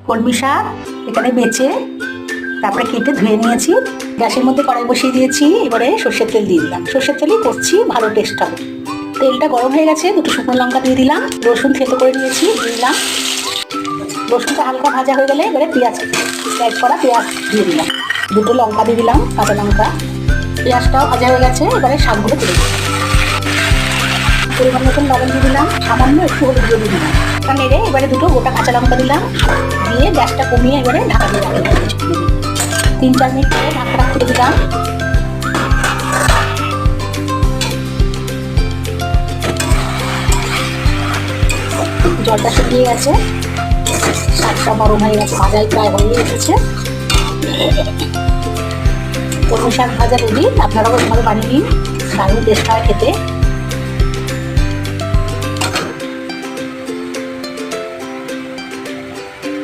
কলমি শাক এখানে বেছে তারপরে কেটে ধুয়ে নিয়েছি। গ্যাসের মধ্যে কড়াই বসিয়ে দিয়েছি। এবারে সর্ষের তেল দিয়ে দিলাম। সর্ষের তেলই করছি, ভালো টেস্ট হবে। তেলটা গরম হয়ে গেছে, দুটো শুকনো লঙ্কা দিয়ে দিলাম। রসুন থেতো করে নিয়েছি, দিয়ে দিলাম। রসুনটা হালকা ভাজা হয়ে গেলে এবারে পেঁয়াজ করা পেঁয়াজ দিয়ে দিলাম। দুটো লঙ্কা দিয়ে দিলাম, কাঁচা লঙ্কা। পেঁয়াজটাও ভাজা হয়ে গেছে, এবারে শাকগুলো তুলে দিলাম। পরিমাণ মতন লবণ দিয়ে দিলাম, সামান্য একটু হলুদ দিয়ে দিলাম। নেড়ে এবারে দুটো গোটা কাঁচা লঙ্কা দিলাম, দিয়ে গ্যাসটা কমিয়ে এবারে ঢাকা দিয়ে রাখলাম। 3-4 মিনিট পরে ঢাকাটা খুলে দিলাম। জলটা শুকিয়ে গেছে, শাকটা নরম হয়ে গেছে, ভাজাই প্রায় হয়ে এসেছে। কলমি শাক ভাজা রেডি। আপনারাও এভাবে বানিয়ে নিন, দারুণ টেস্ট হয় খেতে।